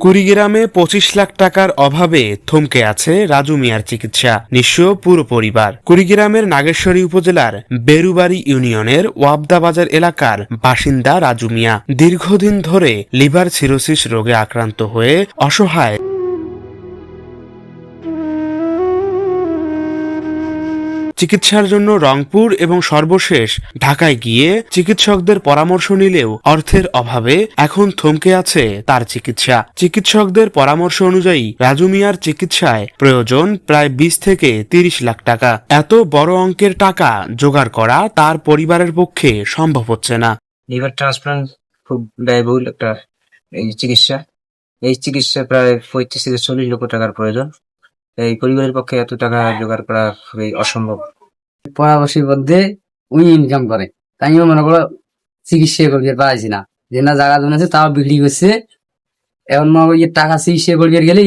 কুড়িগ্রামে ২৫ লাখ টাকার অভাবে থমকে আছে রাজু মিয়ার চিকিৎসা, নিঃস্ব পুরো পরিবার। কুড়িগ্রামের নাগেশ্বরী উপজেলার বেরুবাড়ি ইউনিয়নের ওয়াবদা বাজার এলাকার বাসিন্দা রাজু মিয়া দীর্ঘদিন ধরে লিভার সিরোসিস রোগে আক্রান্ত হয়ে অসহায়। চিকিৎসার জন্য রংপুর এবং সর্বশেষ ঢাকায় গিয়ে চিকিৎসকদের পরামর্শ নিলেও অর্থের অভাবে এখন থমকে আছে তার চিকিৎসা। চিকিৎসকদের পরামর্শ অনুযায়ী রাজু মিয়ার চিকিৎসায় প্রয়োজন প্রায় ২০ থেকে ৩০ লাখ টাকা। এত বড় অঙ্কের টাকা জোগাড় করা তার পরিবারের পক্ষে সম্ভব হচ্ছে না। লিভার ট্রান্সপ্লান্ট খুব ব্যয়বহুল একটা চিকিৎসা। এই চিকিৎসা প্রায় ৩৫ থেকে ৪০ লক্ষ টাকার প্রয়োজন। এই পরিবারের পক্ষে এত টাকা জোগাড় করা খুবই অসম্ভব। পরামর্শের মধ্যে উনি ইনকাম করে, তাই মনে করো চিকিৎসা করবে পারছি না, যে না জায়গা জমি আছে তাও বিক্রি করছে। এখন টাকা চিকিৎসা করবে গেলে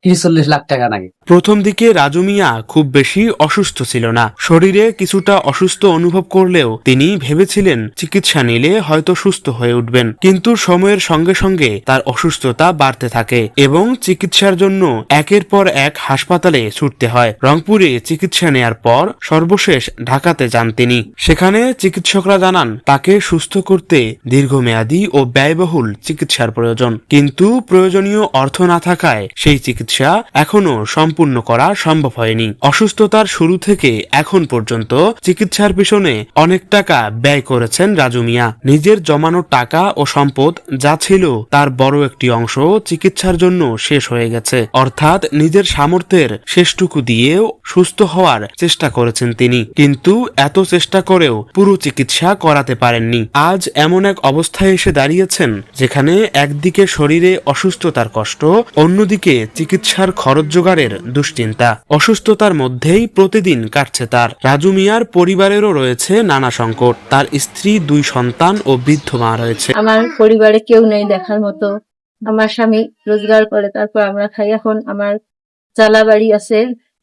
৩০-৪০ লাখ টাকা লাগে। প্রথম দিকে রাজু মিয়া খুব বেশি অসুস্থ ছিল না, শরীরে কিছুটা অসুস্থ অনুভব করলেও তিনি ভেবেছিলেন চিকিৎসা নিলে হয়তো সুস্থ হয়ে উঠবেন। কিন্তু সময়ের সঙ্গে সঙ্গে তার অসুস্থতা বাড়তে থাকে এবং চিকিৎসার জন্য একের পর এক হাসপাতালে ছুটতে হয়। রংপুরে চিকিৎসা নেয়ার পর সর্বশেষ ঢাকাতে যান তিনি। সেখানে চিকিৎসকরা জানান তাকে সুস্থ করতে দীর্ঘমেয়াদী ও ব্যয়বহুল চিকিৎসার প্রয়োজন, কিন্তু প্রয়োজনীয় অর্থ না থাকায় সেই চিকিৎসা এখনো সম্পূর্ণ করা সম্ভব হয়নি। অসুস্থতার শুরু থেকে এখন পর্যন্ত চিকিৎসার পিছনে অনেক টাকা ব্যয় করেছেন রাজু মিয়া। নিজের জমানো টাকা ও সম্পদ যা ছিল তার বড় একটি অংশ চিকিৎসার জন্য শেষ হয়ে গেছে। অর্থাৎ নিজের সামর্থ্যের শেষটুকু দিয়েও সুস্থ হওয়ার চেষ্টা করেছেন তিনি, কিন্তু এত চেষ্টা করেও পুরো চিকিৎসা করাতে পারেননি। আজ এমন এক অবস্থায় এসে দাঁড়িয়েছেন যেখানে একদিকে শরীরে অসুস্থতার কষ্ট, অন্যদিকে চিকিৎসার খরচ জোগাড়ের দুশ্চিন্তা। অসুস্থতার মধ্যেই প্রতিদিন কাটছে তার। রাজু মিয়ার পরিবারেরও রয়েছে নানা সংকট। তার স্ত্রী, ২ সন্তান ও বৃদ্ধ মা রয়েছে। আমার পরিবারে কেউ নেই দেখার মতো। আমার স্বামী রোজগার করে, তারপর আমরা খাই। এখন আমার চালা বাড়ি আছে,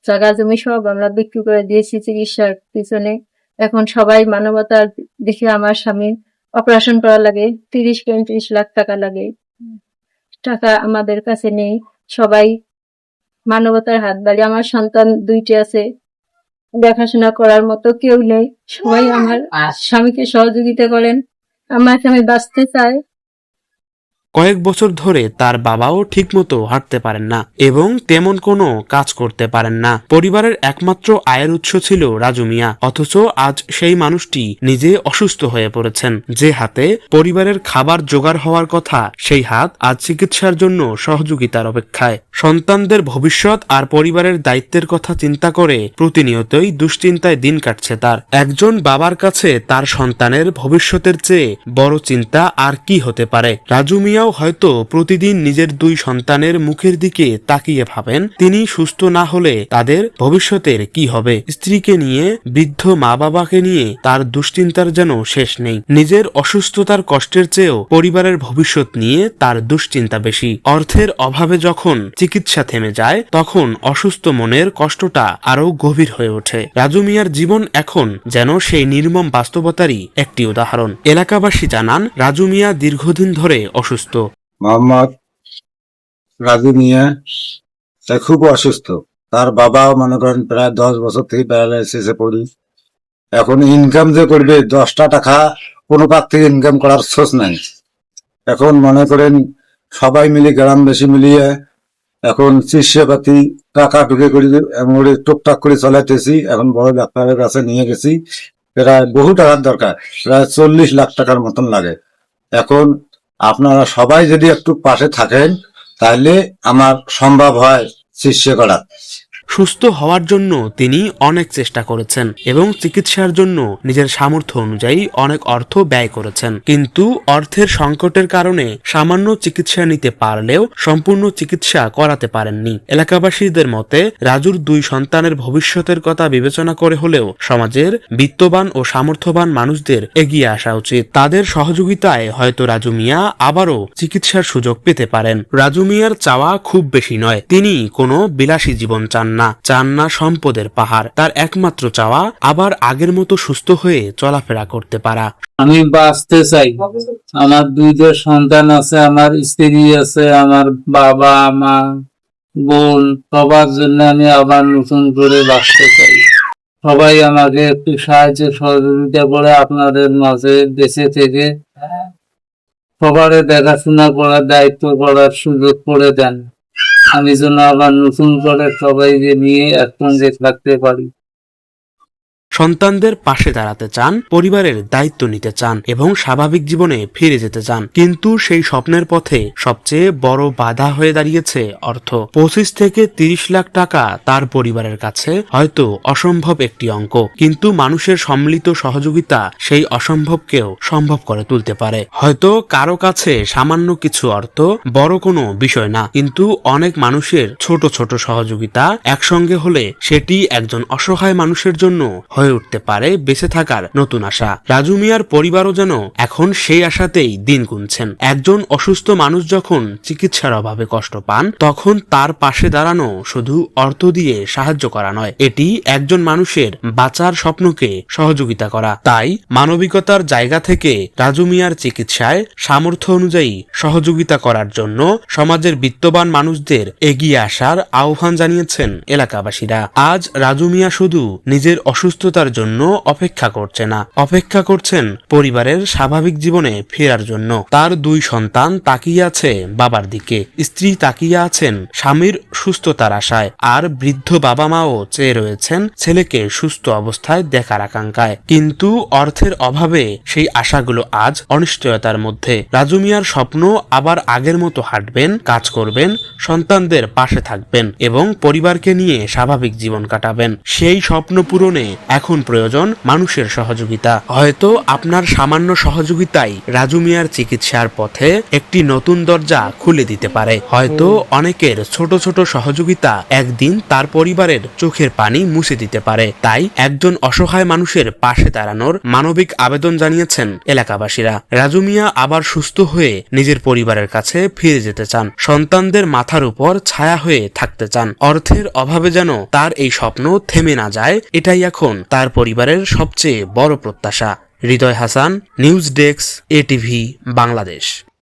জায়গা জমি সব আমরা বিক্রি করে দিয়েছি চিকিৎসার পিছনে। এখন সবাই মানবতার দেখে আমার স্বামী অপারেশন করা লাগে, ৩০-৩৫ লাখ টাকা লাগে। টাকা আমাদের কাছে নেই, সবাই মানবতার হাত বাড়ি। আমার সন্তান ২টি আছে, দেখাশোনা করার মতো কেউ নেই। সবাই আমার স্বামীকে সহযোগিতা করেন, আমার স্বামী বাঁচতে চায়। কয়েক বছর ধরে তার বাবাও ঠিকমতো হাঁটতে পারেন না এবং তেমন কোনো কাজ করতে পারেন না। পরিবারের একমাত্র আয়ের উৎস ছিল রাজু মিয়া, অথচ আজ সেই মানুষটি নিজে অসুস্থ হয়ে পড়েছেন। যে হাতে পরিবারের খাবার জোগাড় হওয়ার কথা, সেই হাত আজ চিকিৎসার জন্য সহযোগিতার অপেক্ষায়। সন্তানদের ভবিষ্যৎ আর পরিবারের দায়িত্বের কথা চিন্তা করে প্রতিনিয়তই দুশ্চিন্তায় দিন কাটছে তার। একজন বাবার কাছে তার সন্তানের ভবিষ্যতের চেয়ে বড় চিন্তা আর কি হতে পারে? রাজু মিয়া হয়তো প্রতিদিন নিজের ২ সন্তানের মুখের দিকে তাকিয়ে ভাবেন, তিনি সুস্থ না হলে তাদের ভবিষ্যতের কি হবে। স্ত্রীকে নিয়ে, বৃদ্ধ মা বাবাকে নিয়ে তার দুশ্চিন্তার যেন শেষ নেই। নিজের অসুস্থতার কষ্টের চেয়েও পরিবারের ভবিষ্যৎ নিয়ে তার দুশ্চিন্তা বেশি। অর্থের অভাবে যখন চিকিৎসা থেমে যায়, তখন অসুস্থ মনের কষ্টটা আরো গভীর হয়ে ওঠে। রাজু মিয়ার জীবন এখন যেন সেই নির্মম বাস্তবতারই একটি উদাহরণ। এলাকাবাসী জানান, রাজু মিয়া দীর্ঘদিন ধরে অসুস্থ। মোহাম্মদ রাজু মিয়া খুব অসুস্থ। তার বাবাও মনে করেন প্রায় ১০ বছর থেকে প্যারালাইসিসে পড়ি। এখন ইনকাম যে করবে ১০টা টাকা কোনো কাজ থেকে ইনকাম করার সোর্স নাই। এখন মনে করেন সবাই মিলে, গ্রামবাসী মিলিয়ে এখন চিকিৎসাপাতি টাকা ঢুকে করি, এমন টুকটাক করে চলাইতেছি। এখন বড় ডাক্তারের কাছে নিয়ে গেছি, প্রায় বহু টাকার দরকার, প্রায় ৪০ লাখ টাকার মতন লাগে। এখন আপনারা সবাই যদি একটু পাশে থাকেন তাহলে আমার সম্ভব হয় চিকিৎসা করা। সুস্থ হওয়ার জন্য তিনি অনেক চেষ্টা করেছেন এবং চিকিৎসার জন্য নিজের সামর্থ্য অনুযায়ী অনেক অর্থ ব্যয় করেছেন, কিন্তু অর্থের সংকটের কারণে সামান্য চিকিৎসা নিতে পারলেও সম্পূর্ণ চিকিৎসা করাতে পারেননি। এলাকাবাসীদের মতে রাজুর ২ সন্তানের ভবিষ্যতের কথা বিবেচনা করে হলেও সমাজের বিত্তবান ও সামর্থ্যবান মানুষদের এগিয়ে আসা উচিত। তাদের সহযোগিতায় হয়তো রাজু মিয়া আবারও চিকিৎসার সুযোগ পেতে পারেন। রাজু মিয়ার চাওয়া খুব বেশি নয়, তিনি কোনো বিলাসী জীবন চান না। না, চান না সম্পদের পাহাড়। তার একমাত্র চাওয়া আবার আগের মতো সুস্থ হয়ে চলাফেরা করতে পারা। আমি বাঁচতে চাই, আমার দুইটা সন্তান আছে, আমার স্ত্রী আছে, আমার বাবা মা বোন সবার জন্য আমি আবার নতুন করে বাঁচতে চাই। সবাই আমাকে একটু সাহায্য সহযোগিতা করে আপনাদের মাঝে বেঁচে থেকে সবারে দেখাশোনা করার দায়িত্ব করার সুযোগ করে দেন, আমি যেন আবার নতুন করে সবাইকে নিয়ে একসঙ্গে থাকতে পারি। সন্তানদের পাশে দাঁড়াতে চান, পরিবারের দায়িত্ব নিতে চান এবং স্বাভাবিক জীবনে ফিরে যেতে চান। কিন্তু সেই স্বপ্নের পথে সবচেয়ে বড় বাধা হয়ে দাঁড়িয়েছে অর্থ। 25 থেকে 30 লাখ টাকা তার পরিবারের কাছে হয়তো অসম্ভব একটি অঙ্ক, কিন্তু মানুষের সম্মিলিত সহযোগিতা সেই অসম্ভবকেও সম্ভব করে তুলতে পারে। হয়তো কারো কাছে সামান্য কিছু অর্থ বড় কোনো বিষয় না, কিন্তু অনেক মানুষের ছোট ছোট সহযোগিতা একসঙ্গে হলে সেটি একজন অসহায় মানুষের জন্য হয়ে উঠতে পারে বেঁচে থাকার নতুন আশা। রাজু মিয়ার পরিবারও যেন এখন সেই আশাতেই দিন গুনছেন। একজন অসুস্থ মানুষ যখন চিকিৎসার অভাবে কষ্ট পান, তখন তার পাশে দাঁড়ানো শুধু অর্থ দিয়ে সাহায্য করা নয়, এটি একজন মানুষের বাঁচার স্বপ্নকে সহযোগিতা করা। তাই মানবিকতার জায়গা থেকে রাজু মিয়ার চিকিৎসায় সামর্থ্য অনুযায়ী সহযোগিতা করার জন্য সমাজের বিত্তবান মানুষদের এগিয়ে আসার আহ্বান জানিয়েছেন এলাকাবাসীরা। আজ রাজু মিয়া শুধু নিজের অসুস্থতার জন্য অপেক্ষা করছে না, অপেক্ষা করছেন পরিবারের স্বাভাবিক জীবনে ফেরার জন্য। তার 2 সন্তান তাকিয়ে আছে বাবার দিকে, স্ত্রী তাকিয়ে আছেন স্বামীর সুস্থতার আশায়, আর বৃদ্ধ বাবা মাও চেয়ে রয়েছেন ছেলেকে সুস্থ অবস্থায় দেখার আকাঙ্ক্ষায়। কিন্তু অর্থের অভাবে সেই আশাগুলো আজ অনিশ্চয়তার মধ্যে। রাজু মিয়ার স্বপ্ন আবার আগের মতো হাঁটবেন, কাজ করবেন, সন্তানদের পাশে থাকবেন এবং পরিবারকে নিয়ে স্বাভাবিক জীবন কাটাবেন। সেই স্বপ্ন পূরণে এখন প্রয়োজন মানুষের সহযোগিতা। হয়তো আপনার সামান্য সহযোগিতাই রাজু মিয়ার চিকিৎসার পথে একটি নতুন দরজা খুলে দিতে পারে। হয়তো অনেকের ছোট ছোট সহযোগিতা একদিন তার পরিবারের চোখের পানি মুছে দিতে পারে। তাই একজন অসহায় মানুষের পাশে দাঁড়ানোর মানবিক আবেদন জানিয়েছেন এলাকাবাসীরা। রাজু মিয়া আবার সুস্থ হয়ে নিজের পরিবারের কাছে ফিরে যেতে চান, সন্তানদের মাথার উপর ছায়া হয়ে থাকতে চান। অর্থের অভাবে যেন তার এই স্বপ্ন থেমে না যায়, এটাই এখন তার পরিবারের সবচেয়ে বড় প্রত্যাশা। Hridoy Hasan, news desk, ATV Bangladesh.